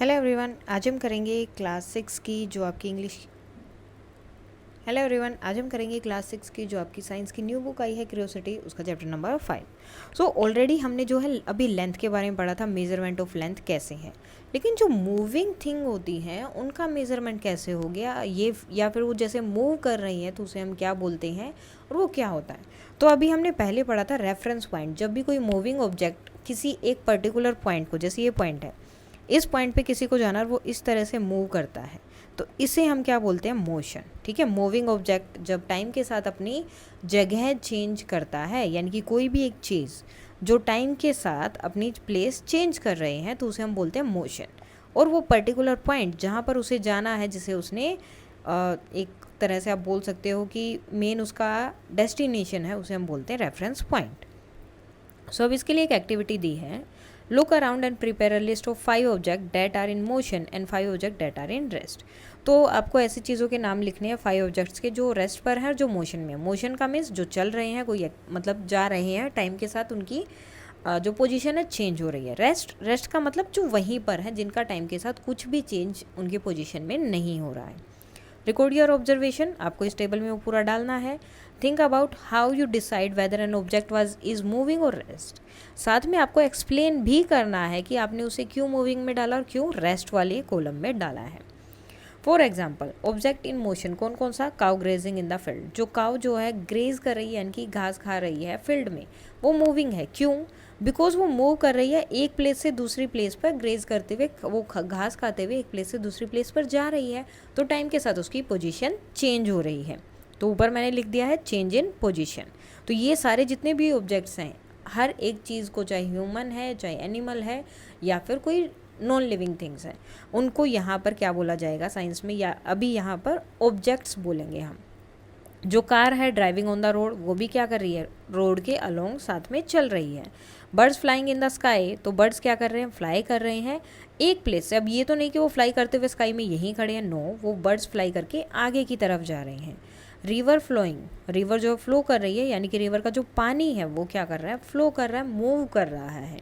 Hello everyone, आज हम करेंगे क्लास सिक्स की जो आपकी साइंस की न्यू बुक आई है क्यूरियोसिटी, उसका चैप्टर नंबर 5। सो ऑलरेडी हमने जो है अभी लेंथ के बारे में पढ़ा था, मेज़रमेंट ऑफ लेंथ कैसे है, लेकिन जो मूविंग थिंग होती हैं उनका मेज़रमेंट कैसे हो गया ये, या फिर वो जैसे मूव कर रही हैं तो उसे हम क्या बोलते हैं और वो क्या होता है। तो अभी हमने पहले पढ़ा था रेफरेंस पॉइंट। जब भी कोई मूविंग ऑब्जेक्ट किसी एक पर्टिकुलर पॉइंट को, जैसे ये पॉइंट है, इस पॉइंट पे किसी को जाना और वो इस तरह से मूव करता है, तो इसे हम क्या बोलते हैं, मोशन। ठीक है, मूविंग ऑब्जेक्ट जब टाइम के साथ अपनी जगह चेंज करता है, यानी कि कोई भी एक चीज़ जो टाइम के साथ अपनी प्लेस चेंज कर रहे हैं, तो उसे हम बोलते हैं मोशन। और वो पर्टिकुलर पॉइंट जहाँ पर उसे जाना है, जिसे उसने एक तरह से आप बोल सकते हो कि मेन उसका डेस्टिनेशन है, उसे हम बोलते हैं रेफरेंस पॉइंट। सो अब इसके लिए एक एक्टिविटी दी है, look around and prepare a list of 5 object that are in motion and 5 object that are in rest. तो आपको ऐसी चीज़ों के नाम लिखने हैं 5 ऑब्जेक्ट्स के जो रेस्ट पर हैं और जो मोशन में। मोशन का मीन्स जो चल रहे हैं, कोई मतलब जा रहे हैं, टाइम के साथ उनकी जो पोजीशन है चेंज हो रही है। रेस्ट का मतलब जो वहीं पर है, जिनका टाइम के साथ कुछ भी चेंज उनकी पोजीशन में नहीं हो रहा है। रिकॉर्ड योर ऑब्जर्वेशन, आपको इस टेबल में वो पूरा डालना है। Think about how you decide whether an object was is moving और रेस्ट। साथ में आपको एक्सप्लेन भी करना है कि आपने उसे क्यों मूविंग में डाला और क्यों रेस्ट वाले कॉलम में डाला है। For example, object in motion कौन कौन सा, cow grazing in the field, जो काउ जो है ग्रेज कर रही है यानी कि घास खा रही है फील्ड में, वो मूविंग है। क्यों? बिकॉज वो मूव कर रही है, एक प्लेस से दूसरी प्लेस पर ग्रेज करते हुए, वो घास खाते हुए एक प्लेस से दूसरी प्लेस पर जा रही है, तो टाइम के साथ उसकी पोजीशन चेंज हो रही है। तो ऊपर मैंने लिख दिया है चेंज इन पोजीशन। तो ये सारे जितने भी ऑब्जेक्ट्स हैं, हर एक चीज़ को, चाहे ह्यूमन है, चाहे एनिमल है, या फिर कोई नॉन लिविंग थिंग्स हैं, उनको यहाँ पर क्या बोला जाएगा साइंस में, या अभी यहाँ पर ऑब्जेक्ट्स बोलेंगे हम। जो कार है ड्राइविंग ऑन द रोड, वो भी क्या कर रही है, रोड के अलोंग साथ में चल रही है। Birds flying in the sky, तो बर्ड्स क्या कर रहे हैं, फ्लाई कर रहे हैं एक प्लेस से। अब ये तो नहीं कि वो फ्लाई करते हुए स्काई में यहीं खड़े हैं, नो, वो बर्ड्स फ्लाई करके आगे की तरफ जा रहे हैं। रिवर फ्लोइंग, रिवर जो फ्लो कर रही है, यानी कि रिवर का जो पानी है वो क्या कर रहा है, फ्लो कर रहा है, मूव कर रहा है।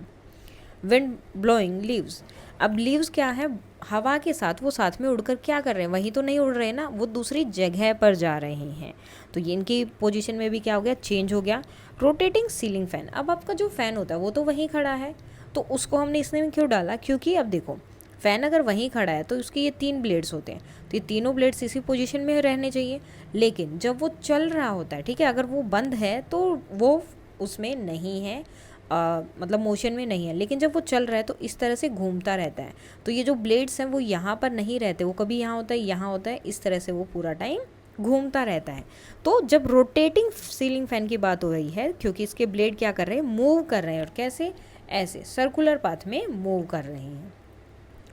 विंड ब्लोइंग लीव्स, अब लीव्स क्या है, हवा के साथ वो साथ में उड़कर क्या कर रहे हैं, वहीं तो नहीं उड़ रहे ना, वो दूसरी जगह पर जा रहे हैं। तो ये इनकी पोजीशन में भी क्या हो गया, चेंज हो गया। रोटेटिंग सीलिंग फैन, अब आपका जो फ़ैन होता है वो तो वहीं खड़ा है, तो उसको हमने इसने में क्यों डाला, क्योंकि अब देखो फ़ैन अगर वहीं खड़ा है तो उसके ये 3 ब्लेड्स होते हैं, तो ये तीनों ब्लेड्स इसी पोजीशन में रहने चाहिए। लेकिन जब वो चल रहा होता है, ठीक है, अगर वो बंद है तो वो उसमें नहीं है, मतलब मोशन में नहीं है, लेकिन जब वो चल रहा है तो इस तरह से घूमता रहता है। तो ये जो ब्लेड्स हैं वो यहाँ पर नहीं रहते, वो कभी यहाँ होता है, यहाँ होता है, इस तरह से वो पूरा टाइम घूमता रहता है। तो जब रोटेटिंग सीलिंग फैन की बात हो रही है, क्योंकि इसके ब्लेड क्या कर रहे हैं, मूव कर रहे हैं, और कैसे, ऐसे सर्कुलर पाथ में मूव कर रहे हैं।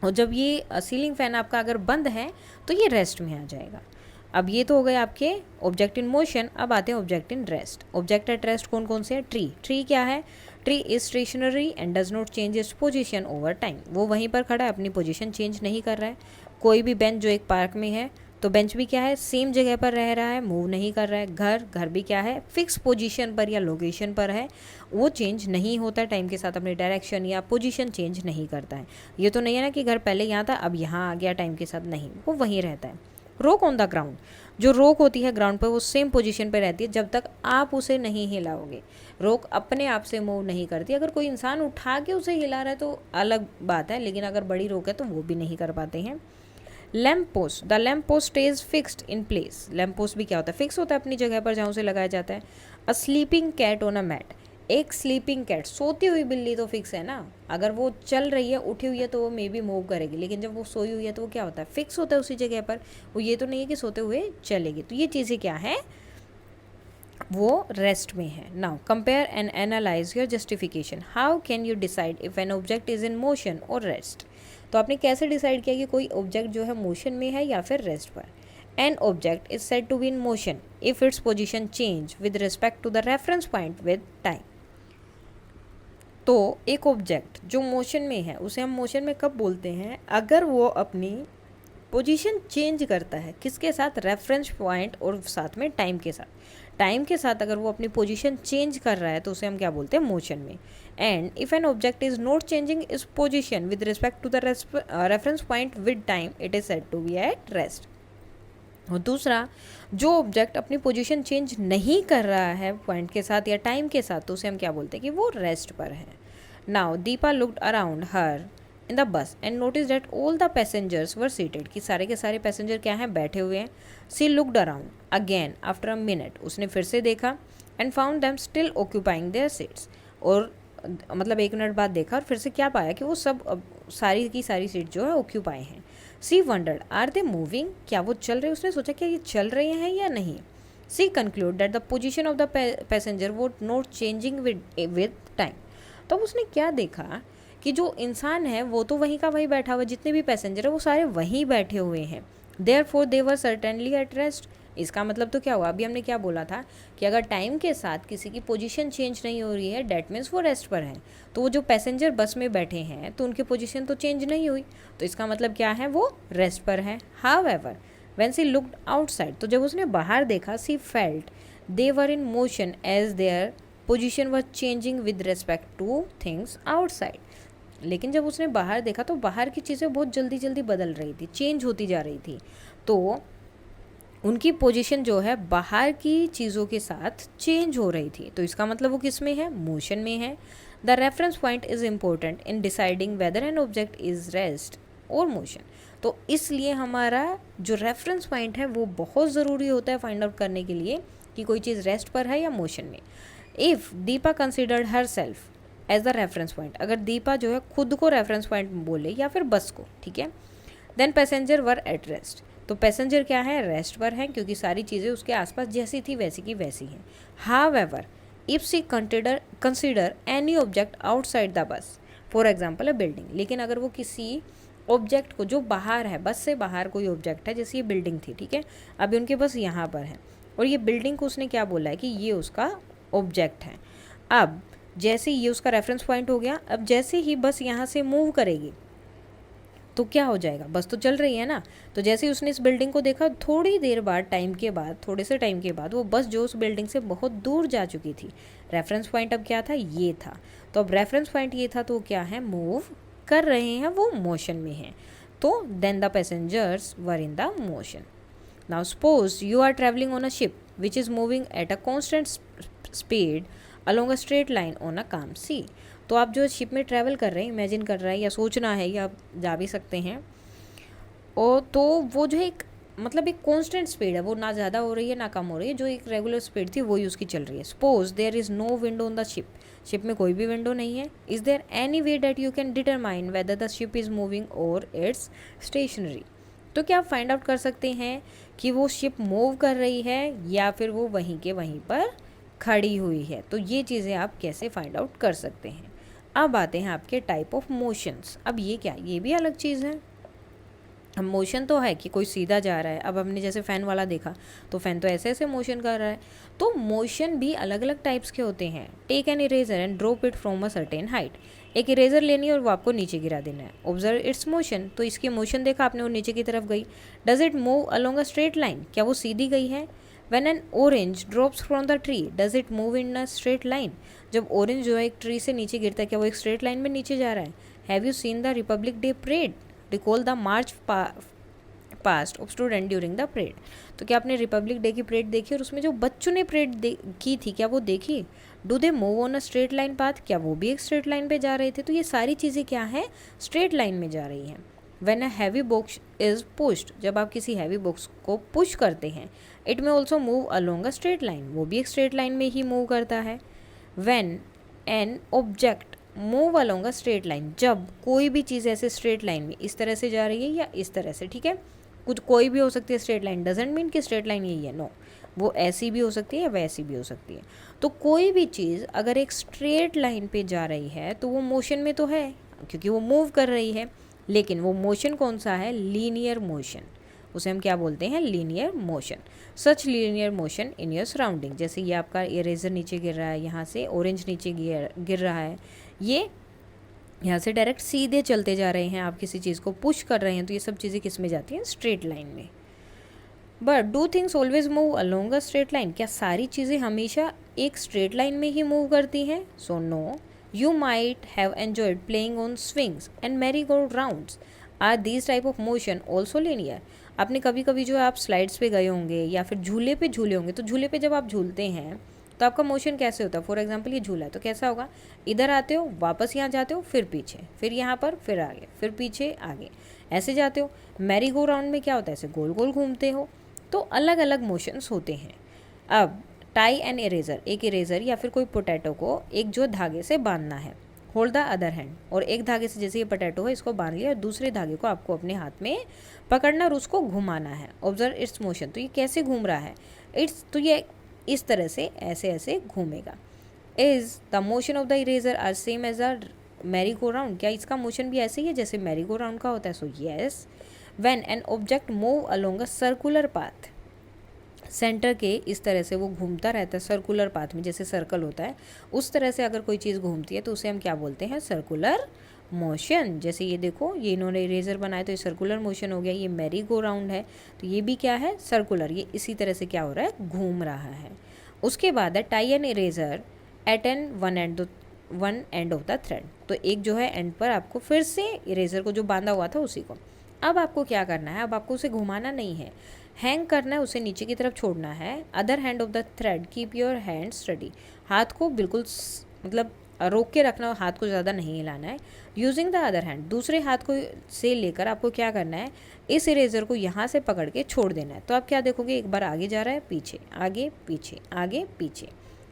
और जब ये सीलिंग फैन आपका अगर बंद है तो ये रेस्ट में आ जाएगा। अब ये तो हो गए आपके ऑब्जेक्ट इन मोशन। अब आते हैं object in rest. Object at rest कौन कौन से हैं, ट्री। ट्री क्या है, tree is stationary and does not change its position over time, वो वहीं पर खड़ा है, अपनी पोजीशन चेंज नहीं कर रहा है। कोई भी बेंच जो एक पार्क में है, तो बेंच भी क्या है, सेम जगह पर रह रहा है, मूव नहीं कर रहा है। घर भी क्या है, फिक्स पोजीशन पर या लोकेशन पर है, वो चेंज नहीं होता है टाइम के साथ, अपने डायरेक्शन या पोजीशन चेंज नहीं करता है। ये तो नहीं है ना कि घर पहले यहाँ था अब यहाँ आ गया टाइम के साथ, नहीं, वो वहीं रहता है। रोक ऑन द ग्राउंड, जो रोक होती है ग्राउंड पर वो सेम पोजीशन पे रहती है जब तक आप उसे नहीं हिलाओगे। रोक अपने आप से मूव नहीं करती, अगर कोई इंसान उठा के उसे हिला रहा है तो अलग बात है, लेकिन अगर बड़ी रोक है तो वो भी नहीं कर पाते हैं। Lamp post, the lamp post stage fixed in place, lamp post भी क्या होता है, फिक्स होता है अपनी जगह पर जहाँ उसे लगाया जाता है। A sleeping cat on a mat, एक स्लीपिंग कैट, सोती हुई बिल्ली तो फिक्स है ना, अगर वो चल रही है, उठी हुई है तो वो मे बी मूव करेगी, लेकिन जब वो सोई हुई है तो वो क्या होता है, फिक्स होता है उसी जगह पर, वो ये तो नहीं है कि सोते हुए चलेगी। तो ये चीज़ें क्या है, वो रेस्ट में है। Now compare and analyse your justification, how can you decide if an object is in motion और रेस्ट। तो आपने कैसे डिसाइड किया कि कोई ऑब्जेक्ट जो है मोशन में है या फिर रेस्ट पर। An object is said to be in motion if its position change with respect to the reference point with time. तो एक ऑब्जेक्ट जो मोशन में है उसे हम मोशन में कब बोलते हैं, अगर वो अपनी पोजीशन चेंज करता है किसके साथ, रेफरेंस पॉइंट और साथ में टाइम के साथ। टाइम के साथ अगर वो अपनी पोजीशन चेंज कर रहा है तो उसे हम क्या बोलते हैं, मोशन में। And if an object is not changing is position with respect to the reference point with time, it is said to be at rest. और दूसरा, जो ऑब्जेक्ट अपनी पोजीशन चेंज नहीं कर रहा है पॉइंट के साथ या टाइम के साथ, तो उसे हम क्या बोलते हैं कि वो रेस्ट पर है। Now Deepa looked around her in the bus and notice that all the passengers were seated, कि सारे के सारे पैसेंजर क्या हैं, बैठे हुए हैं। She looked around again after a minute, उसने फिर से देखा, and found them still occupying their seats, और मतलब 1 मिनट बाद देखा और फिर से क्या पाया कि वो सब सारी की सारी सीट जो है ऑक्यूपाई हैं। सी वंडर्ड आर दे मूविंग, क्या वो चल रहे, उसने सोचा क्या ये चल रहे हैं या नहीं। She concluded that the position of the passenger was not changing with time. तब उसने क्या देखा कि जो इंसान है वो तो वहीं का वहीं बैठा हुआ, जितने भी पैसेंजर है वो सारे वहीं बैठे हुए हैं। Therefore they were certainly at rest. इसका मतलब तो क्या हुआ, अभी हमने क्या बोला था कि अगर टाइम के साथ किसी की पोजीशन चेंज नहीं हो रही है डैट मीन्स वो रेस्ट पर हैं। तो वो जो पैसेंजर बस में बैठे हैं तो उनकी पोजीशन तो चेंज नहीं हुई, तो इसका मतलब क्या है, वो रेस्ट पर है। However when she looked outside, तो जब उसने बाहर देखा, she felt they were in motion as their position were changing with respect to things outside. लेकिन जब उसने बाहर देखा तो बाहर की चीज़ें बहुत जल्दी जल्दी बदल रही थी, चेंज होती जा रही थी, तो उनकी पोजीशन जो है बाहर की चीज़ों के साथ चेंज हो रही थी। तो इसका मतलब वो किस में है, मोशन में है। The reference point is important in deciding weather N object is rest और मोशन। तो इसलिए हमारा जो रेफरेंस पॉइंट है वो बहुत ज़रूरी होता है फाइंड आउट करने के लिए कि कोई चीज़ रेस्ट पर है या मोशन में। If Deepa considered herself as the reference point, अगर दीपा जो है खुद को रेफरेंस पॉइंट बोले या फिर बस को, ठीक है, then passenger were at rest, तो पैसेंजर क्या है, रेस्ट पर हैं, क्योंकि सारी चीज़ें उसके आसपास जैसी थी वैसी की वैसी हैं। However if she consider any object outside the bus, for example a building, लेकिन अगर वो किसी ऑब्जेक्ट को जो बाहर है, बस से बाहर कोई ऑब्जेक्ट है, जैसे ये बिल्डिंग थी, ठीक है, अभी उनके बस यहाँ पर है और ये बिल्डिंग को उसने क्या बोला है कि ये उसका ऑब्जेक्ट है। अब जैसे ये उसका रेफरेंस पॉइंट हो गया, अब जैसे ही बस यहाँ से मूव करेगी तो क्या हो जाएगा, बस तो चल रही है ना, तो जैसे ही उसने इस बिल्डिंग को देखा, थोड़ी देर बाद, टाइम के बाद, थोड़े से टाइम के बाद वो बस जो उस बिल्डिंग से बहुत दूर जा चुकी थी। रेफरेंस पॉइंट अब क्या था, ये था, तो अब रेफरेंस पॉइंट ये था, तो क्या है, मूव कर रहे हैं, वो मोशन में हैं, तो then the passengers were in the motion. Now suppose you are travelling on a ship which is moving at a constant speed along a straight line on a calm sea. तो आप जो ship में travel कर रहे हैं, imagine कर रहे हैं या सोचना है, या आप जा भी सकते हैं, और तो वो जो एक मतलब एक कांस्टेंट स्पीड है, वो ना ज़्यादा हो रही है ना कम हो रही है, जो एक रेगुलर स्पीड थी वही उसकी चल रही है। Suppose there is no window on the ship, ship में कोई भी विंडो नहीं है। Is there any way that you can determine whether the ship is moving और इट्स स्टेशनरी। तो क्या आप फाइंड आउट कर सकते हैं कि वो शिप मूव कर रही है या फिर वो वहीं के वहीं पर खड़ी हुई है। तो ये चीज़ें आप कैसे फाइंड आउट कर सकते हैं। अब आते हैं आपके टाइप ऑफ मोशंस। अब ये क्या, ये भी अलग चीज़ है। अब मोशन तो है कि कोई सीधा जा रहा है, अब हमने जैसे फ़ैन वाला देखा तो फ़ैन तो ऐसे ऐसे मोशन कर रहा है, तो मोशन भी अलग अलग टाइप्स के होते हैं। Take an eraser and drop it from a certain height, एक इरेजर लेनी है और वो आपको नीचे गिरा देना है। ऑब्जर्व इट्स मोशन, तो इसकी मोशन देखा आपने, वो नीचे की तरफ गई। Does it move along a straight line, क्या वो सीधी गई है। When an orange drops from the tree does it move in a straight line, जब ऑरेंज जो है एक ट्री से नीचे गिरता है, क्या वो एक स्ट्रेट लाइन में नीचे जा रहा है। Have you seen the Republic day parade, recall the march past of student during the parade, तो क्या आपने रिपब्लिक डे की परेड देखी और उसमें जो बच्चों ने परेड की थी क्या वो देखी। Do they move on a straight line path, क्या वो भी एक स्ट्रेट लाइन पे जा रहे थे। तो ये सारी चीज़ें क्या हैं, स्ट्रेट लाइन में जा रही हैं। When a heavy box is pushed, जब आप किसी हैवी बॉक्स को पुश करते हैं, इट में also move along a straight line, वो भी एक स्ट्रेट लाइन में ही मूव करता है। When an object move along a straight line, जब कोई भी चीज़ ऐसे स्ट्रेट लाइन में इस तरह से जा रही है या इस तरह से, ठीक है, कुछ कोई भी हो सकती है स्ट्रेट लाइन, डजेंट मीन कि स्ट्रेट लाइन यही है, नो, वो ऐसी भी हो सकती है या वैसी भी हो सकती है। तो कोई भी चीज़ अगर एक स्ट्रेट लाइन पे जा रही है तो वो मोशन में तो है, क्योंकि वो मूव कर रही है, लेकिन वो मोशन कौन सा है, लीनियर मोशन, उसे हम क्या बोलते हैं, linear motion. Such linear motion in your surrounding, जैसे ये आपका इरेजर नीचे गिर रहा है, यहाँ से ऑरेंज नीचे गिर रहा है, ये यहाँ से डायरेक्ट सीधे चलते जा रहे हैं, आप किसी चीज़ को पुश कर रहे हैं, तो ये सब चीज़ें किस में जाती हैं, स्ट्रेट लाइन में। But do things always move along a straight line, क्या सारी चीज़ें हमेशा एक स्ट्रेट लाइन में ही मूव करती हैं? So no, you might have enjoyed playing on swings and merry गोल्ड rounds, are these type of motion also linear. आपने कभी कभी जो है आप स्लाइड्स पे गए होंगे या फिर झूले पे झूले होंगे, तो झूले पे जब आप झूलते हैं तो आपका मोशन कैसे होता है? फॉर एग्जाम्पल ये झूला है तो कैसा होगा, इधर आते हो, वापस यहाँ जाते हो, फिर पीछे, फिर यहाँ पर, फिर आगे, फिर पीछे, आगे, ऐसे जाते हो। मैरी गो राउंड में क्या होता है, ऐसे गोल गोल घूमते हो। तो अलग अलग मोशंस होते हैं। अब टाई एंड इरेजर, एक इरेजर या फिर कोई पोटैटो को एक जो धागे से बांधना है, होल्ड द अदर हैंड, और एक धागे से जैसे ये पोटैटो है इसको बांध लिया और दूसरे धागे को आपको अपने हाथ में पकड़ना और उसको घुमाना है। ऑब्जर्व इट्स मोशन, तो ये कैसे घूम रहा है, इट्स, तो ये इस तरह से ऐसे ऐसे घूमेगा। Is the motion of the eraser are same as a merry go round, क्या इसका मोशन भी ऐसे ही है जैसे मैरी गो राउंड का होता है? So yes. When an object move along a circular path, centre के इस तरह से वो घूमता रहता है सर्कुलर पाथ में, जैसे सर्कल होता है उस तरह से अगर कोई चीज़ घूमती है तो उसे हम क्या बोलते हैं, सर्कुलर मोशन। जैसे ये देखो, ये इन्होंने इरेजर बनाया तो ये सर्कुलर मोशन हो गया। ये मैरी गो राउंड है तो ये भी क्या है, सर्कुलर, ये इसी तरह से क्या हो रहा है, घूम रहा है। उसके बाद है tie an eraser at an one end of the thread, तो एक जो है एंड पर आपको फिर से इरेजर को जो बांधा हुआ था उसी को, अब आपको क्या करना है, अब आपको उसे घुमाना नहीं है, हैंग करना है, उसे नीचे की तरफ छोड़ना है। Other hand of the thread keep your hand study, हाथ को बिल्कुल मतलब रोक के रखना, हाथ को ज़्यादा नहीं हिलाना है। यूजिंग द अदर हैंड, दूसरे हाथ को से लेकर आपको क्या करना है, इस इरेजर को यहाँ से पकड़ के छोड़ देना है। तो आप क्या देखोगे, एक बार आगे जा रहा है, पीछे, आगे पीछे, आगे पीछे,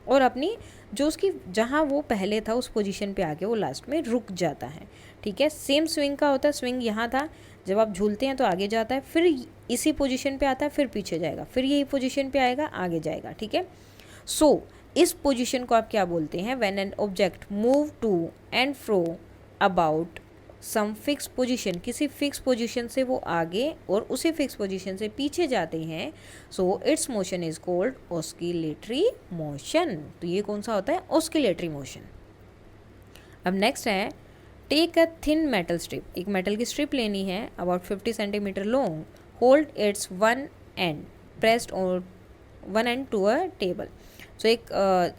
और अपनी जो उसकी जहाँ वो पहले था उस पोजीशन पे आके वो लास्ट में रुक जाता है। ठीक है, सेम स्विंग का होता है, स्विंग यहाँ था, जब आप झूलते हैं तो आगे जाता है, फिर इसी पोजीशन पे आता है, फिर पीछे जाएगा, फिर यही पोजीशन पे आएगा, आगे जाएगा। ठीक है, सो इस पोजीशन को आप क्या बोलते हैं, when an object move to and fro about some fix position, किसी फिक्स पोजीशन से वो आगे और उसी फिक्स पोजीशन से पीछे जाते हैं, so its motion is called oscillatory motion. तो ये कौन सा होता है, ऑस्किलेटरी मोशन। अब नेक्स्ट है, take a thin metal strip, एक मेटल की स्ट्रिप लेनी है about 50 centimetre long, hold its one end pressed और one end to a table. So एक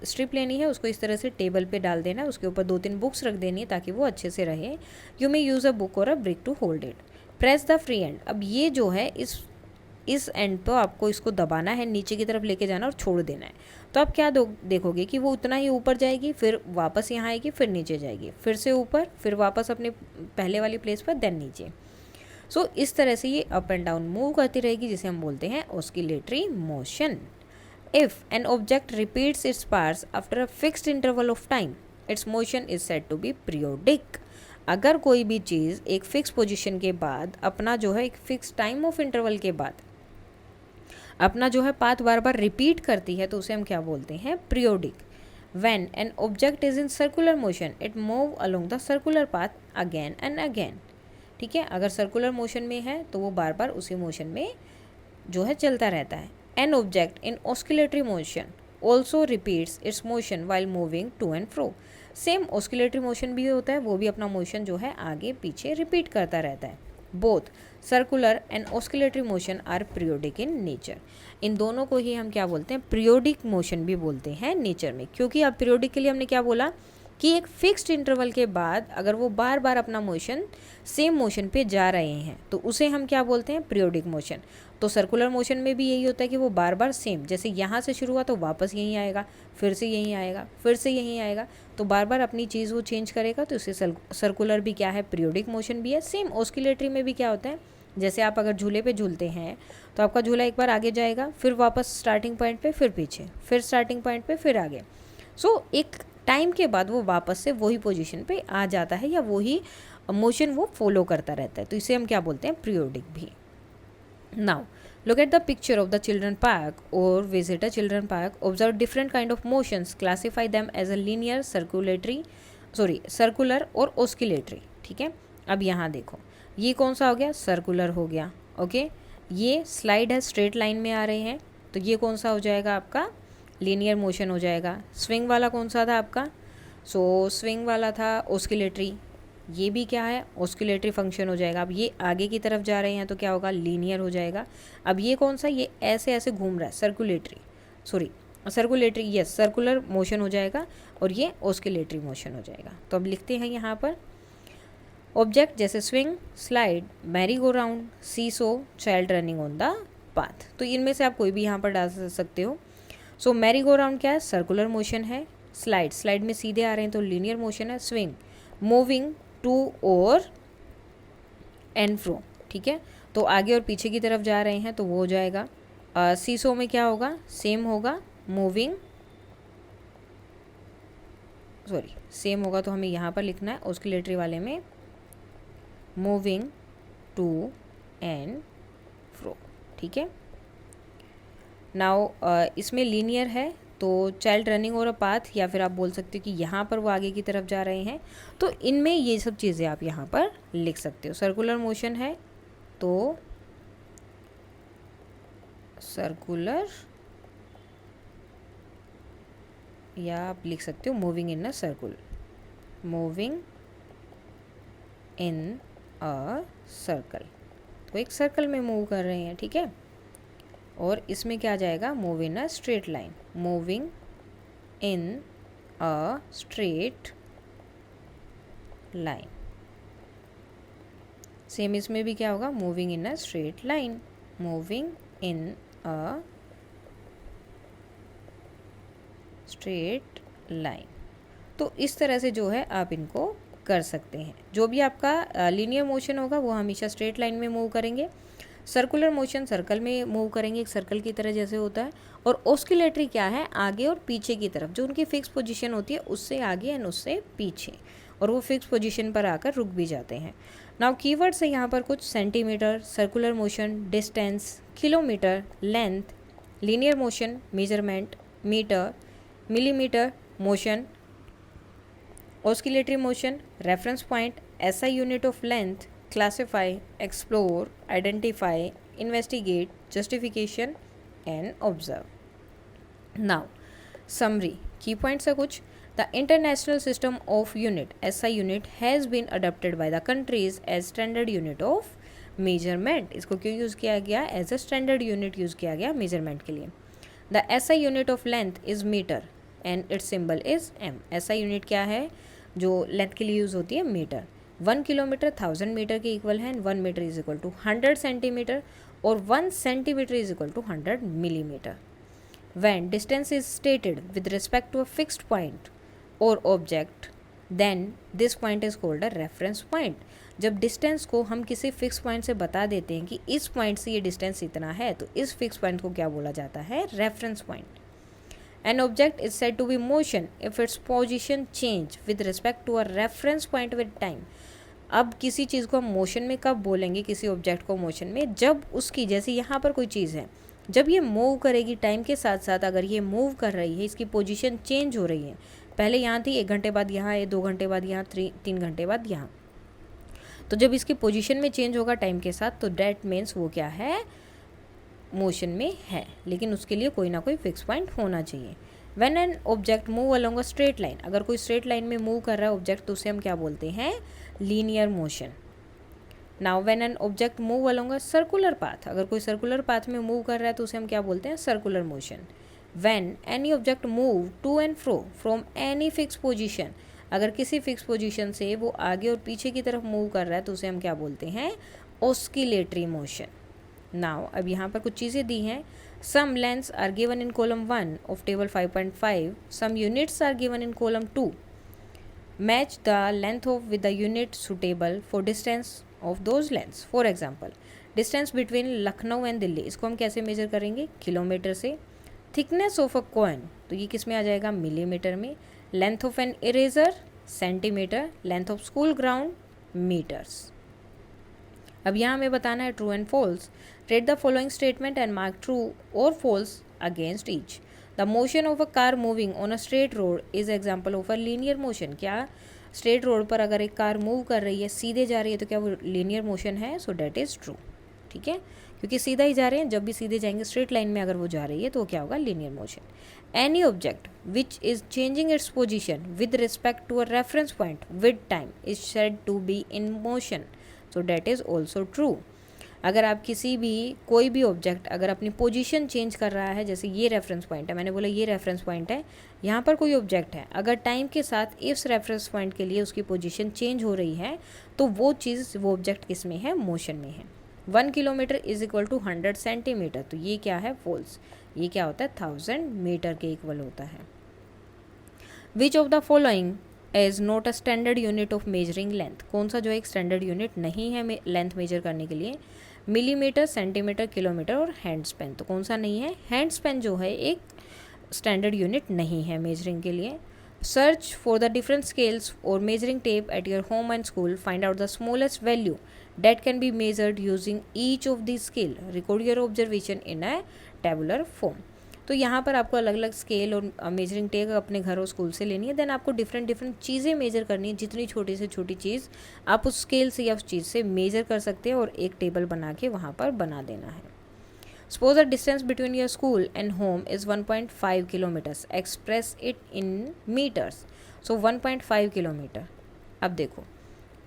स्ट्रिप लेनी है, उसको इस तरह से टेबल पे डाल देना है, उसके ऊपर 2-3 बुक्स रख देनी है ताकि वो अच्छे से रहे। You may use a book और a brick to hold it, press the free end, अब ये जो है इस एंड पर आपको इसको दबाना है, नीचे की तरफ लेके जाना और छोड़ देना है। तो आप क्या देखोगे कि वो उतना ही ऊपर जाएगी, फिर वापस यहाँ आएगी, फिर नीचे जाएगी, फिर से ऊपर, फिर वापस अपने पहले वाली प्लेस पर, देन नीचे। सो इस तरह से ये अप एंड डाउन मूव करती रहेगी, जिसे हम बोलते हैं oscillatory motion. If an object repeats its parts after a fixed interval of time, its motion is said to be periodic. अगर कोई भी चीज़ एक फिक्स पोजिशन के बाद अपना जो है एक फिक्स टाइम ऑफ इंटरवल के बाद अपना जो है पाथ बार बार रिपीट करती है तो उसे हम क्या बोलते हैं, periodic. When an object is in circular motion it move along the circular path again and again. ठीक है, अगर सर्कुलर मोशन में है तो वो बार बार उसी मोशन में जो है चलता रहता है। An object in oscillatory motion also repeats its motion while moving to and fro, same oscillatory motion भी होता है, वो भी अपना मोशन जो है आगे पीछे रिपीट करता रहता है। Both circular and oscillatory motion are periodic in nature, इन दोनों को ही हम क्या बोलते हैं, पीरियोडिक मोशन भी बोलते हैं नेचर में। क्योंकि अब पीरियोडिक के लिए हमने क्या बोला कि एक फिक्स्ड इंटरवल के बाद अगर वो बार बार अपना मोशन सेम मोशन पे जा रहे हैं तो उसे हम क्या बोलते हैं, पीरियोडिक मोशन। तो सर्कुलर मोशन में भी यही होता है कि वो बार बार सेम, जैसे यहाँ से शुरू हुआ तो वापस यहीं आएगा, फिर से यहीं आएगा, फिर से यहीं आएगा, तो बार बार अपनी चीज़ वो चेंज करेगा, तो इसे सर्कुलर भी क्या है, पीरियोडिक मोशन भी है। सेम ऑस्किलेटरी में भी क्या होता है, जैसे आप अगर झूले पे झूलते हैं तो आपका झूला एक बार आगे जाएगा, फिर वापस स्टार्टिंग पॉइंट पे, फिर पीछे, फिर स्टार्टिंग पॉइंट पे, फिर आगे। सो एक टाइम के बाद वो वापस से वही पोजीशन पे आ जाता है या वही मोशन वो फॉलो करता रहता है, तो इसे हम क्या बोलते हैं, पीरियोडिक भी। Now look at the picture of the children park or visit a children park, observe different kind of motions, classify them as a linear, circular और oscillatory। ठीक है, अब यहाँ देखो ये कौन सा हो गया, सर्कुलर हो गया। ओके, ये स्लाइड है, स्ट्रेट लाइन में आ रहे हैं, तो ये कौन सा हो जाएगा आपका, लीनियर मोशन हो जाएगा। स्विंग वाला कौन सा था आपका, सो स्विंग वाला था ऑस्किलेटरी। ये भी क्या है, ऑस्किलेटरी फंक्शन हो जाएगा। अब ये आगे की तरफ जा रहे हैं तो क्या होगा, लीनियर हो जाएगा। अब ये कौन सा, ये ऐसे ऐसे घूम रहा है, सर्कुलेटरी यस, सर्कुलर मोशन हो जाएगा, और ये ऑस्किलेटरी मोशन हो जाएगा। तो अब लिखते हैं यहाँ पर ऑब्जेक्ट जैसे swing, slide, Mary go round, seesaw, child running on the path. तो इनमें से आप कोई भी यहाँ पर डाल सकते हो। सो मैरी गो राउंड क्या है, सर्कुलर मोशन है। स्लाइड में सीधे आ रहे हैं तो लीनियर मोशन है। स्विंग, मूविंग टू और एंड फ्रो, ठीक है, तो आगे और पीछे की तरफ जा रहे हैं तो वो हो जाएगा। सीसो में क्या होगा, सेम होगा, सेम होगा, तो हमें यहाँ पर लिखना है ऑस्किलेटरी वाले में मूविंग टू एंड फ्रो, ठीक है। नाउ इसमें लीनियर है तो चाइल्ड रनिंग और अ पाथ, या फिर आप बोल सकते हो कि यहाँ पर वो आगे की तरफ जा रहे हैं, तो इनमें ये सब चीज़ें आप यहाँ पर लिख सकते हो। सर्कुलर मोशन है तो सर्कुलर, या आप लिख सकते हो moving in a circle, moving in a circle, तो एक सर्कल में मूव कर रहे हैं, ठीक है। और इसमें क्या आ जाएगा, move in a straight line, moving in a straight line. Same इसमें भी क्या होगा, moving in a straight line, moving in a straight line. तो इस तरह से जो है आप इनको कर सकते हैं। जो भी आपका लीनियर मोशन होगा वो हमेशा स्ट्रेट लाइन में मूव करेंगे, सर्कुलर मोशन सर्कल में मूव करेंगे, एक सर्कल की तरह जैसे होता है। और ऑस्किलेटरी क्या है, आगे और पीछे की तरफ, जो उनकी फिक्स पोजीशन होती है उससे आगे एंड उससे पीछे, और वो फिक्स पोजीशन पर आकर रुक भी जाते हैं। नाउ कीवर्ड्स है यहाँ पर कुछ, centimetre, circular motion, distance, kilometre, length, linear motion, measurement, metre, millimetre, motion, oscillatory motion, reference point, SI unit of length, classify, explore, identify, investigate, justification and observe. Now summary, key points है कुछ। The international system of unit SI unit has been adopted by the countries as standard unit of measurement. इसको क्यों use किया गया, as a standard unit use किया गया measurement के लिए। The SI unit of length is metre and its symbol is M। SI unit क्या है जो लेंथ के लिए यूज़ होती है, मीटर। 1 किलोमीटर 1000 मीटर के इक्वल है, 1 metre is equal to 100 centimetre, और 1 centimetre is equal to 100 millimetre. When distance is stated with respect to a fixed point or object, then this point is called a reference point। जब distance को हम किसी fix point से बता देते हैं कि इस पॉइंट से ये डिस्टेंस इतना है, तो इस फिक्स पॉइंट को क्या बोला जाता है, reference point. An object is said to be motion if its position change with respect to a reference point with time। अब किसी चीज़ को हम मोशन में कब बोलेंगे, किसी ऑब्जेक्ट को मोशन में, जब उसकी, जैसे यहाँ पर कोई चीज़ है, जब ये मूव करेगी टाइम के साथ साथ, अगर ये मूव कर रही है, इसकी पोजीशन चेंज हो रही है, पहले यहाँ थी, 1 घंटे बाद यहाँ है, 2 घंटे बाद यहाँ, 3 घंटे बाद यहाँ, तो जब इसकी पोजीशन में चेंज होगा टाइम के साथ, तो डैट मीन्स वो क्या है, मोशन में है। लेकिन उसके लिए कोई ना कोई फिक्स पॉइंट होना चाहिए। When an object move along a straight line, अगर कोई स्ट्रेट लाइन में मूव कर रहा है ऑब्जेक्ट, तो उसे हम क्या बोलते हैं, linear motion. Now when an object move along a circular path, अगर कोई सर्कुलर पाथ में मूव कर रहा है तो उसे हम क्या बोलते हैं, circular motion. When any object move to and fro from any fix position, अगर किसी फिक्स पोजीशन से वो आगे और पीछे की तरफ मूव कर रहा है तो उसे हम क्या बोलते हैं, ऑस्किलेटरी मोशन। नाउ अब यहाँ पर कुछ चीज़ें दी हैं। Some lengths are given in column 1 of table 5.5, some units are given in column 2। Match the length of with the unit suitable for distance of those lengths. For example, distance between Lucknow and Delhi, इसको हम कैसे major करेंगे, kilometre से। Thickness of a coin, तो ये किस में आ जाएगा, मिलीमीटर में। Length of an eraser, centimetre. Length of school ground, metres. अब यहाँ हमें बताना है true and false. Read the following statement and mark true और false against each. The motion of a car moving on a straight road is example of a linear motion. क्या straight road पर अगर एक car move कर रही है, सीधे जा रही है, तो क्या वो लीनियर मोशन है, सो डैट इज ट्रू, ठीक है, क्योंकि सीधा ही जा रहे हैं, जब भी सीधे जाएंगे स्ट्रेट लाइन में अगर वो जा रही है तो क्या होगा, linear motion. Any object which is changing its position with respect to a reference point with time is said to be in motion, so that is also true. अगर आप किसी भी कोई भी ऑब्जेक्ट अगर अपनी पोजीशन चेंज कर रहा है, जैसे ये रेफरेंस पॉइंट है, मैंने बोला ये रेफरेंस पॉइंट है, यहाँ पर कोई ऑब्जेक्ट है, अगर टाइम के साथ इस रेफरेंस पॉइंट के लिए उसकी पोजीशन चेंज हो रही है तो वो चीज़ वो ऑब्जेक्ट किस में है, मोशन में है। 1 kilometre is equal to 100 centimetre, तो ये क्या है, फॉल्स। ये क्या होता है, 1000 मीटर के इक्वल होता है। Which of the following is not a standard unit of measuring length, कौन सा जो एक स्टैंडर्ड यूनिट नहीं है लेंथ मेजर करने के लिए, मिलीमीटर, सेंटीमीटर, किलोमीटर और हैंड स्पेन। तो कौन सा नहीं है, हैंड स्पेन जो है एक स्टैंडर्ड यूनिट नहीं है मेजरिंग के लिए। Search for the different scales और measuring tape at your home and school, find out the smallest value that can be measured using each of these scale, record your observation in a tabular form। तो यहाँ पर आपको अलग अलग scale और measuring tape अपने घर और स्कूल से लेनी है, देन आपको डिफरेंट डिफरेंट चीज़ें मेजर करनी है, जितनी छोटी से छोटी चीज़ आप उस स्केल से या उस चीज़ से मेजर कर सकते हैं और एक टेबल बना के वहाँ पर बना देना है। Suppose the distance between your school and home is 1.5 kilometres, express it in metres. So 1.5 kilometre, अब देखो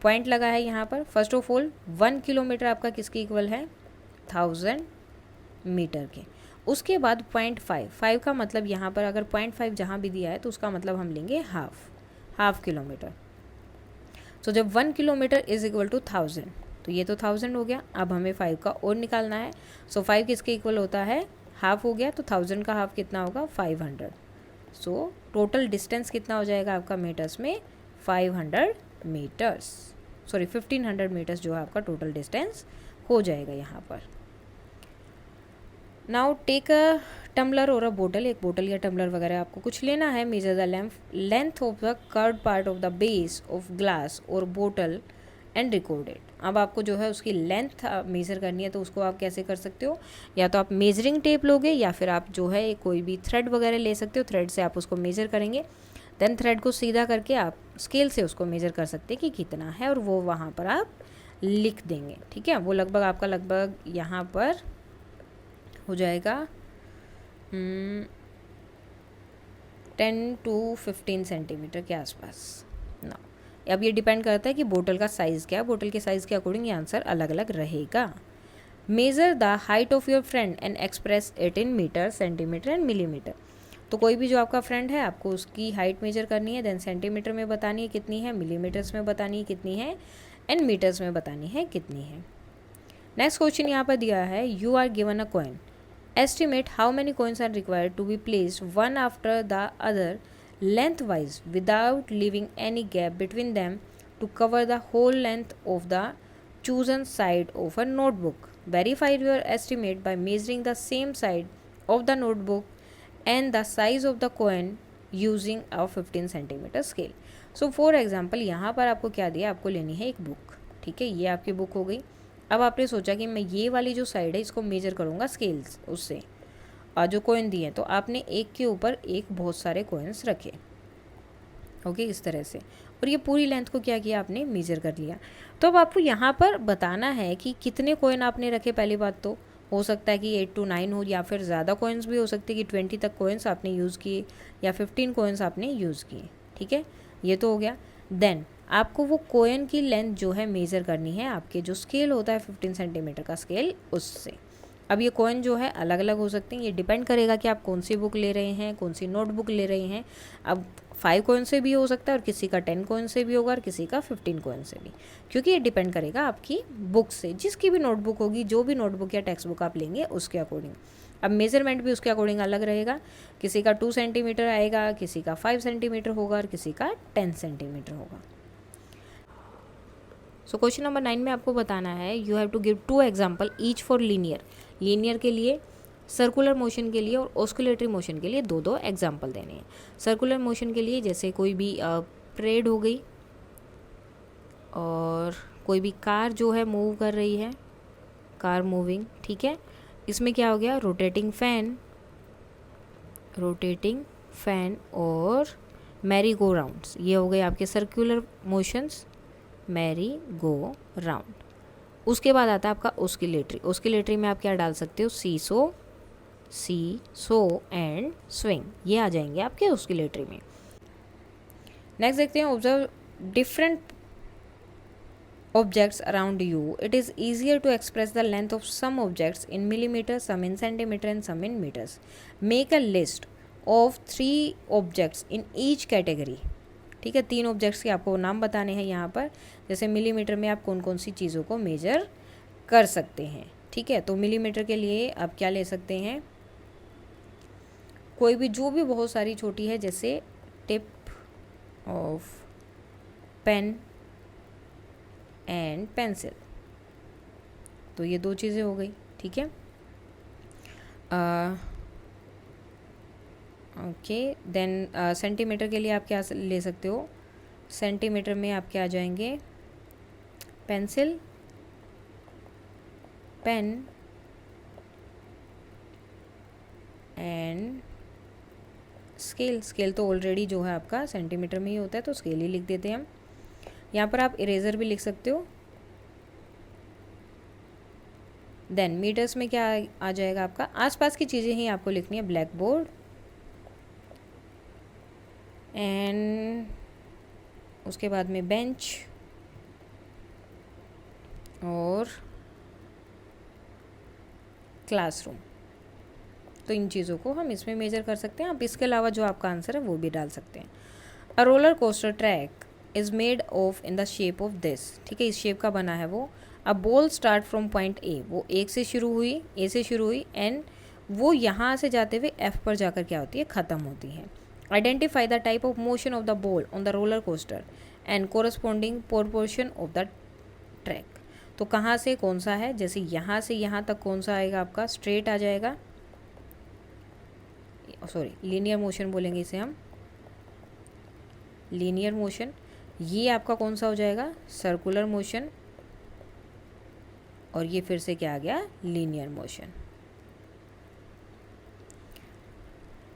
पॉइंट लगा है यहाँ पर। फर्स्ट ऑफ ऑल 1 किलोमीटर आपका किसके इक्वल है, 1000 मीटर के। उसके बाद 0.5 का मतलब यहाँ पर अगर 0.5 जहाँ भी दिया है तो उसका मतलब हम लेंगे हाफ किलोमीटर। सो जब 1 किलोमीटर इज इक्वल टू 1000, तो ये तो 1000 हो गया, अब हमें 5 का और निकालना है। सो 5 किसके इक्वल होता है, हाफ हो गया, तो 1000 का हाफ कितना होगा, 500। सो टोटल डिस्टेंस कितना हो जाएगा आपका मीटर्स में, 500 मीटर्स, सॉरी 1500 मीटर्स जो है आपका टोटल डिस्टेंस हो जाएगा यहाँ पर। नाउ टेक अ टम्बलर और अ बोटल, एक बोटल या टम्बलर वगैरह आपको कुछ लेना है। Major the length of the curved part of the base of glass और बोटल एंड रिकॉर्ड इट। अब आपको जो है उसकी लेंथ मेज़र करनी है, तो उसको आप कैसे कर सकते हो, या तो आप मेजरिंग टेप लोगे या फिर आप जो है कोई भी थ्रेड वगैरह ले सकते हो, थ्रेड से आप उसको मेज़र करेंगे। देन थ्रेड को सीधा करके आप स्केल से उसको मेज़र कर सकते हैं कि कितना है, और वो वहाँ पर आप लिख देंगे। ठीक है, वो लगभग आपका लगभग यहाँ पर हो जाएगा 10 to 15 सेंटीमीटर के आसपास ना। अब ये डिपेंड करता है कि बोतल का साइज़ क्या है, बोतल के साइज़ के अकॉर्डिंग ये आंसर अलग अलग रहेगा। Measure the height of your friend and express it in metre, centimetre and millimetre. तो कोई भी जो आपका फ्रेंड है आपको उसकी हाइट मेजर करनी है, देन सेंटीमीटर में बतानी है कितनी है, मिलीमीटर्स में बतानी है कितनी है, एंड मीटर्स में बतानी है कितनी है। नेक्स्ट क्वेश्चन यहाँ पर दिया है, you are given a coin, estimate how many coins are required to be placed one after the other lengthwise without leaving any gap between them to cover the whole length of the chosen side of a notebook. Verify your estimate by measuring the same side of the notebook and the size of the coin using a 15 centimeter scale. So for example यहाँ पर आपको क्या दिया, आपको लेनी है एक book. ठीक है, ये आपकी बुक हो गई। अब आपने सोचा कि मैं ये वाली जो साइड है इसको मेजर करूँगा स्केल्स उससे, और जो कोइन दिए तो आपने एक के ऊपर एक बहुत सारे कोइंस रखे। ओके, इस तरह से, और ये पूरी लेंथ को क्या किया, आपने मेजर कर लिया। तो अब आपको यहाँ पर बताना है कि कितने कोइन आपने रखे। पहली बात तो हो सकता है कि 8 to 9 हो, या फिर ज़्यादा कोइंस भी हो सकते हैं कि 20 तक कोइंस आपने यूज़ किए, या 15 कोइंस आपने यूज़ किए। ठीक है, ये तो हो गया। देन आपको वो कोइन की लेंथ जो है मेज़र करनी है, आपके जो स्केल होता है 15 सेंटीमीटर का स्केल उससे। अब ये कॉइन जो है अलग अलग हो सकते हैं, ये डिपेंड करेगा कि आप कौन सी बुक ले रहे हैं, कौन सी नोटबुक ले रहे हैं। अब 5 कॉइन से भी हो सकता है, और किसी का 10 कॉइन से भी होगा, और किसी का 15 कॉइन से भी, क्योंकि ये डिपेंड करेगा आपकी बुक से, जिसकी भी नोटबुक होगी, जो भी नोटबुक या टेक्स्ट बुक आप लेंगे उसके अकॉर्डिंग। अब मेजरमेंट भी उसके अकॉर्डिंग अलग रहेगा, किसी का 2 सेंटीमीटर आएगा, किसी का 5 सेंटीमीटर होगा, और किसी का 10 सेंटीमीटर होगा। सो क्वेश्चन नंबर 9 में आपको बताना है, you have to give 2 example each for linear के लिए, सर्कुलर मोशन के लिए और ऑस्कुलेटरी मोशन के लिए 2-2 एग्जाम्पल देने हैं। सर्कुलर मोशन के लिए जैसे कोई भी परेड हो गई, और कोई भी कार जो है मूव कर रही है, कार मूविंग। ठीक है, इसमें क्या हो गया, रोटेटिंग फैन और मैरी गो राउंड्स, ये हो गए आपके circular motions, Mary go round. उसके बाद आता है आपका ऑस्किलेटरी। ऑस्किलेटरी में आप क्या डाल सकते हो, सीसो, सी सो एंड स्विंग, ये आ जाएंगे आपके ऑस्किलेटरी में। नेक्स्ट देखते हैं, observe different objects around you. It is easier to express the length of some objects in millimeters, some in centimeter and some in meters. Make a list of 3 objects in each category. ठीक है, 3 objects के आपको नाम बताने हैं यहाँ पर। जैसे मिलीमीटर में आप कौन कौन सी चीज़ों को मेजर कर सकते हैं। ठीक है, तो मिलीमीटर के लिए आप क्या ले सकते हैं, कोई भी जो भी बहुत सारी छोटी है, जैसे tip of pen and pencil. तो ये 2 चीज़ें हो गई। ठीक है, ओके। देन सेंटीमीटर के लिए आप क्या ले सकते हो, सेंटीमीटर में आप क्या आ जाएंगे, pencil, pen and scale. Scale तो ऑलरेडी जो है आपका सेंटीमीटर में ही होता है, तो स्केल ही लिख देते हैं हम। यहाँ पर आप इरेज़र भी लिख सकते हो। देन मीटर्स में क्या आ जाएगा आपका, आसपास की चीज़ें ही आपको लिखनी है, ब्लैक बोर्ड एंड उसके बाद में बेंच और क्लासरूम। तो इन चीज़ों को हम इसमें मेजर कर सकते हैं। आप इसके अलावा जो आपका आंसर है वो भी डाल सकते हैं। A roller coaster track is made of in the shape of this. ठीक है, इस शेप का बना है वो। A ball start from point A, वो एक से शुरू हुई, ए से शुरू हुई एंड वो यहाँ से जाते हुए एफ पर जाकर क्या होती है, ख़त्म होती है। Identify the type of motion of the ball on the roller coaster and corresponding proportion of the track. तो कहाँ से कौन सा है, जैसे यहाँ से यहाँ तक कौन सा आएगा आपका, स्ट्रेट आ जाएगा, सॉरी लीनियर मोशन बोलेंगे इसे हम, लीनियर मोशन। ये आपका कौन सा हो जाएगा, सर्कुलर मोशन, और ये फिर से क्या आ गया, लीनियर मोशन।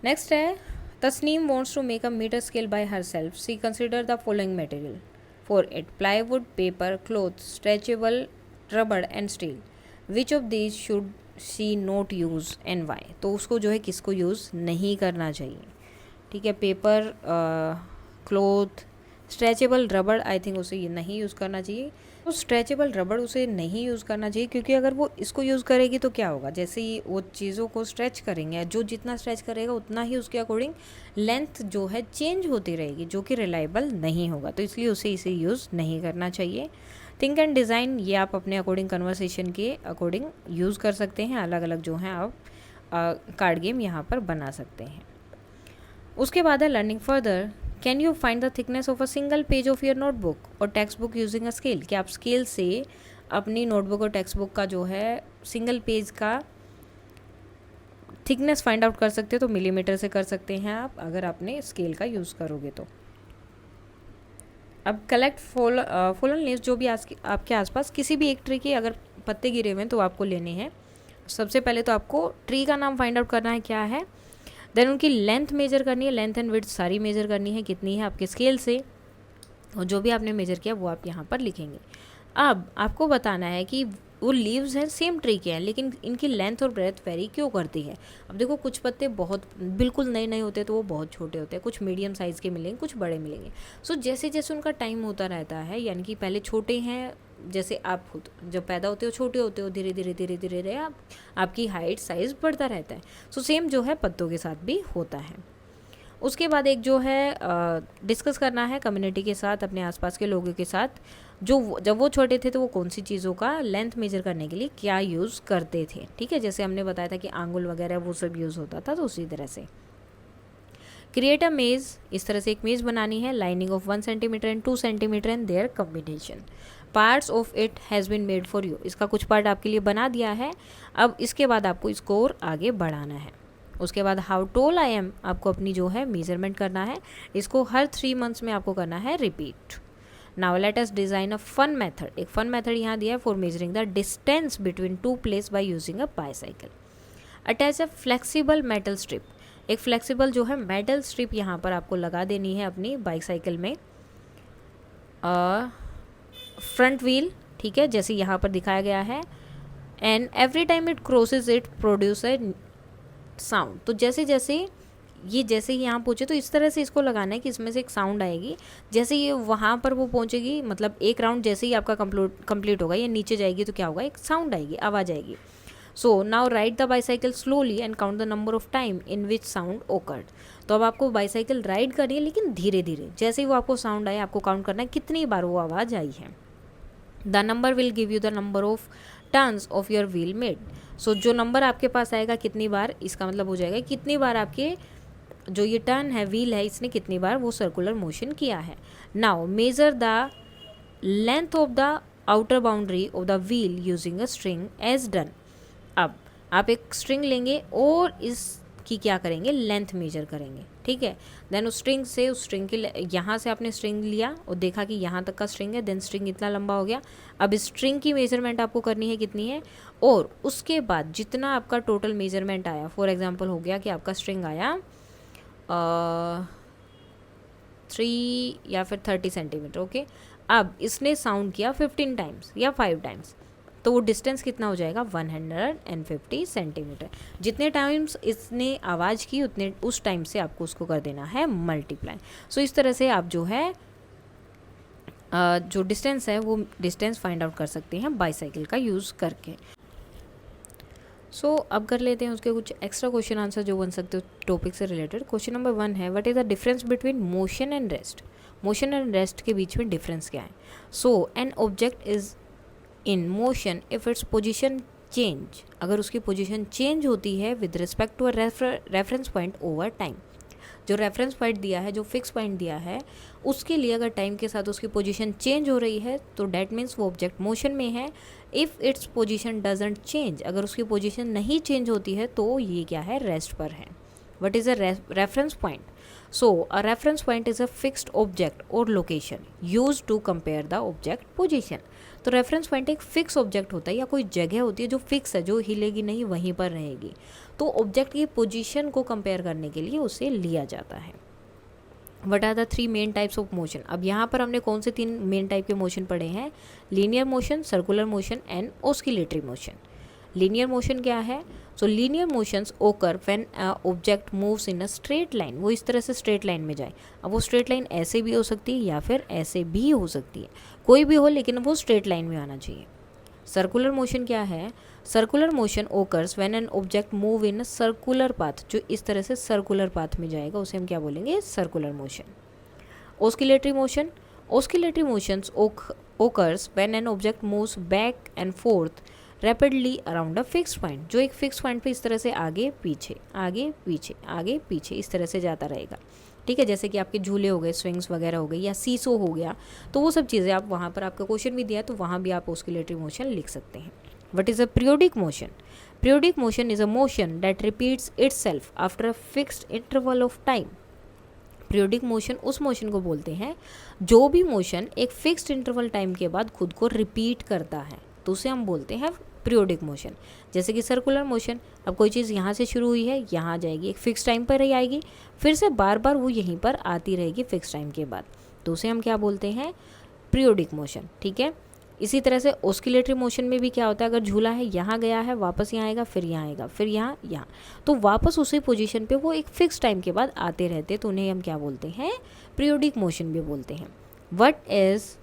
नेक्स्ट है, Tasneem wants to make a metre scale by herself. She consider the following material for it, plywood, paper, cloth, stretchable rubber and steel. Which of these should she not use and why. तो उसको जो है किसको use नहीं करना चाहिए। ठीक है, पेपर, क्लॉथ, स्ट्रेचेबल रबड़, आई थिंक उसे ये नहीं यूज़ करना चाहिए। तो स्ट्रेचेबल रबड़ उसे नहीं यूज़ करना चाहिए, क्योंकि अगर वो इसको यूज़ करेगी तो क्या होगा, जैसे ही वो चीज़ों को स्ट्रेच करेंगे, जो जितना स्ट्रेच करेगा उतना ही उसके अकॉर्डिंग लेंथ जो है चेंज होती रहेगी, जो कि रिलायबल नहीं होगा। तो इसलिए उसे इसे यूज़ नहीं करना चाहिए। थिंक एंड डिज़ाइन, ये आप अपने अकॉर्डिंग कन्वर्सेशन के अकॉर्डिंग यूज़ कर सकते हैं। अलग अलग जो हैं आप कार्ड गेम यहाँ पर बना सकते हैं। उसके बाद है learning further. Can you find the thickness of a single page of your notebook और text book using a scale. क्या आप स्केल से अपनी नोटबुक और टेक्स्ट बुक का जो है सिंगल पेज का थिकनेस फाइंड आउट कर सकते हो। तो मिलीमीटर से कर सकते हैं आप, अगर आपने स्केल का यूज़ करोगे तो। अब कलेक्ट फॉलन लीव्स, जो भी आपके आसपास किसी भी एक ट्री के अगर पत्ते गिरे हुए हैं तो आपको लेने हैं। सबसे पहले तो आपको ट्री का नाम फाइंड आउट करना है क्या है, देन उनकी लेंथ मेजर करनी है, लेंथ एंड विड्थ सारी मेजर करनी है कितनी है आपके स्केल से, और जो भी आपने मेजर किया वो आप यहाँ पर लिखेंगे। अब आपको बताना है कि वो लीव्स हैं सेम ट्री के हैं, लेकिन इनकी लेंथ और ब्रेथ वेरी क्यों करती है। अब देखो, कुछ पत्ते बहुत बिल्कुल नए नए होते हैं तो वो बहुत छोटे होते हैं, कुछ मीडियम साइज़ के मिलेंगे, कुछ बड़े मिलेंगे। सो जैसे जैसे उनका टाइम होता रहता है, यानी कि पहले छोटे हैं, जैसे आप खुद जब पैदा होते हो छोटे होते हो, धीरे धीरे धीरे धीरे आपकी हाइट साइज़ बढ़ता रहता है। सो सेम जो है पत्तों के साथ भी होता है। उसके बाद एक जो है डिस्कस करना है कम्युनिटी के साथ, अपने आसपास के लोगों के साथ, जो जब वो छोटे थे तो वो कौन सी चीज़ों का लेंथ मेजर करने के लिए क्या यूज़ करते थे। ठीक है, जैसे हमने बताया था कि आंगुल वगैरह वो सब यूज़ होता था, तो उसी तरह से क्रिएट अ मेज़, इस तरह से एक मेज़ बनानी है। Lining of 1 centimetre and 2 centimetre and their combination. Parts of it has been made for you, इसका कुछ पार्ट आपके लिए बना दिया है। अब इसके बाद आपको इसको और आगे बढ़ाना है। उसके बाद हाउ टोल आई एम, आपको अपनी जो है मेजरमेंट करना है। इसको हर 3 मंथ्स में आपको करना है repeat. Now let us design a fun method, एक फन मेथड यहाँ दिया है for measuring the distance between 2 place by using a bicycle. Attach a flexible metal strip, एक फ्लेक्सिबल जो है मेटल स्ट्रिप यहाँ पर आपको लगा देनी है अपनी बाइसाइकिल में। फ्रंट व्हील, ठीक है, जैसे यहाँ पर दिखाया गया है, and every time it crosses it produce a sound. तो जैसे जैसे ये जैसे ही यहाँ पहुँचे तो इस तरह से इसको लगाना है कि इसमें से एक साउंड आएगी। जैसे ये वहाँ पर वो पहुँचेगी, मतलब एक राउंड जैसे ही आपका कंप्लीट होगा, ये नीचे जाएगी तो क्या होगा, एक साउंड आएगी, आवाज़ आएगी। So now ride the bicycle slowly and count the number of time in which sound occurred. तो अब आपको बाईसाइकिल राइड करनी है, लेकिन धीरे धीरे, जैसे ही वो आपको साउंड आए आपको काउंट करना है कितनी बार वो आवाज़ आई है। The number will give you the number of turns of your wheel made. So जो नंबर आपके पास आएगा कितनी बार, इसका मतलब हो जाएगा कितनी बार आपके जो ये टर्न है, व्हील है, इसने कितनी बार वो सर्कुलर मोशन किया है। Now measure the length of the outer boundary of the wheel using a string as done. अब आप एक स्ट्रिंग लेंगे और इसकी क्या करेंगे, लेंथ मेजर करेंगे, ठीक है। देन उस स्ट्रिंग के यहाँ से आपने स्ट्रिंग लिया और देखा कि यहाँ तक का स्ट्रिंग है, देन स्ट्रिंग इतना लंबा हो गया। अब इस स्ट्रिंग की मेजरमेंट आपको करनी है कितनी है, और उसके बाद जितना आपका टोटल मेजरमेंट आया, फॉर एग्जाम्पल हो गया कि आपका स्ट्रिंग आया 3 या फिर 30 सेंटीमीटर, ओके। अब इसने साउंड किया 15 टाइम्स या 5 टाइम्स, तो वो डिस्टेंस कितना हो जाएगा, 150 सेंटीमीटर। जितने टाइम्स इसने आवाज़ की उतने उस टाइम से आपको उसको कर देना है मल्टीप्लाई। सो इस तरह से आप जो है जो डिस्टेंस है वो डिस्टेंस फाइंड आउट कर सकते हैं बाईसाइकिल का यूज़ करके। सो अब कर लेते हैं उसके कुछ एक्स्ट्रा क्वेश्चन आंसर जो बन सकते हो टॉपिक से रिलेटेड। क्वेश्चन नंबर 1 है, what is the difference between motion and rest. Motion and rest के बीच में डिफरेंस क्या है। So an object is in motion if its position change, अगर उसकी पोजिशन चेंज होती है with respect to a reference point over time. जो रेफरेंस पॉइंट दिया है, जो फिक्स पॉइंट दिया है, उसके लिए अगर टाइम के साथ उसकी पोजीशन चेंज हो रही है तो डैट मीन्स वो ऑब्जेक्ट मोशन में है। If its position doesn't change, अगर उसकी पोजीशन नहीं चेंज होती है तो ये क्या है, रेस्ट पर है। What is a reference point. So a reference point is a fixed object or location use to compare the object position. तो रेफरेंस पॉइंट एक फिक्स ऑब्जेक्ट होता है या कोई जगह होती है जो फिक्स है, जो हिलेगी नहीं, वहीं पर रहेगी। तो ऑब्जेक्ट की पोजीशन को कंपेयर करने के लिए उसे लिया जाता है। What are the 3 main types of motion. अब यहाँ पर हमने कौन से 3 मेन टाइप के मोशन पढ़े हैं, linear motion, circular motion and oscillatory motion. Linear motion क्या है, सो लीनियर मोशंस ओकर when object moves in a straight line, वो इस तरह से स्ट्रेट लाइन में जाए। अब वो स्ट्रेट लाइन ऐसे भी हो सकती है या फिर ऐसे भी हो सकती है, कोई भी हो, लेकिन वो स्ट्रेट लाइन में आना चाहिए। सर्कुलर मोशन क्या है, circular motion occurs when an object move in a circular path, जो इस तरह से सर्कुलर पाथ में जाएगा उसे हम क्या बोलेंगे, circular motion. Oscillatory motion, oscillatory motions occurs when an object moves back and fourth rapidly around a fix point, जो एक फिक्स पॉइंट पे इस तरह से आगे पीछे आगे पीछे आगे पीछे इस तरह से जाता रहेगा, ठीक है। जैसे कि आपके झूले हो गए, स्विंग्स वगैरह हो गई, या सीसो हो गया, तो वो सब चीज़ें आप वहाँ पर, आपका क्वेश्चन भी दिया है तो वहाँ भी आप ऑस्किलेटरी मोशन लिख सकते हैं। What is a periodic motion. Periodic motion is a motion that repeats itself after a fixed interval of time. Periodic motion उस मोशन को बोलते हैं जो भी मोशन एक फिक्स्ड इंटरवल टाइम के बाद खुद को रिपीट करता है, तो उसे हम बोलते हैं पीरियोडिक मोशन। जैसे कि सर्कुलर मोशन, अब कोई चीज़ यहाँ से शुरू हुई है, यहाँ जाएगी, एक फिक्स टाइम पर ही आएगी, फिर से बार बार वो यहीं पर आती रहेगी फिक्स टाइम के बाद, तो उसे हम क्या बोलते हैं, पीरियोडिक मोशन, ठीक है। इसी तरह से ऑस्किलेटरी मोशन में भी क्या होता है, अगर झूला है, यहाँ गया है, वापस यहाँ आएगा, फिर यहाँ आएगा, फिर यहाँ यहाँ, तो वापस उसी पोजीशन पे वो एक फिक्स टाइम के बाद आते रहते, तो उन्हें हम क्या बोलते हैं, पीरियोडिक मोशन भी बोलते हैं। What is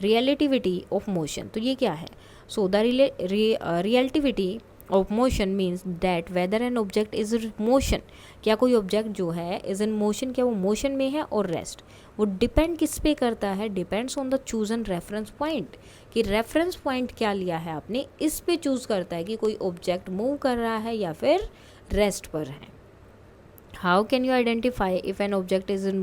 relativity of motion, तो ये क्या है। So the relativity of motion means that whether N object is motion, क्या कोई ऑब्जेक्ट जो है इज इन मोशन, क्या वो मोशन में है, और रेस्ट, वो डिपेंड किस पे करता है, depends on the chosen reference point, कि रेफरेंस पॉइंट क्या लिया है आपने, इस पे चूज करता है कि कोई ऑब्जेक्ट मूव कर रहा है या फिर रेस्ट पर है। How can you identify if an object is in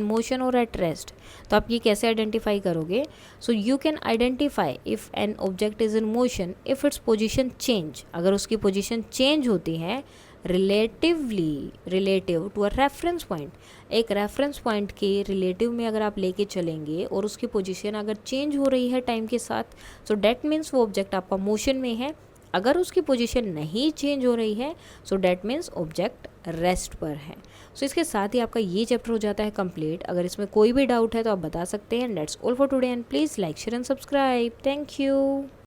motion और एट रेस्ट, तो आप ये कैसे आइडेंटिफाई करोगे। So you can identify if an object is in motion if its position change, अगर उसकी पोजीशन चेंज होती है relative to a reference point, एक रेफरेंस पॉइंट के रिलेटिव में अगर आप लेके चलेंगे और उसकी पोजीशन अगर चेंज हो रही है टाइम के साथ, सो डैट मीन्स वो ऑब्जेक्ट आपका मोशन में है। अगर उसकी पोजीशन नहीं चेंज हो रही है, so that means object rest पर है। सो इसके साथ ही आपका ये चैप्टर हो जाता है कंप्लीट। अगर इसमें कोई भी डाउट है तो आप बता सकते हैं। That's all for today and please like share and subscribe. Thank you.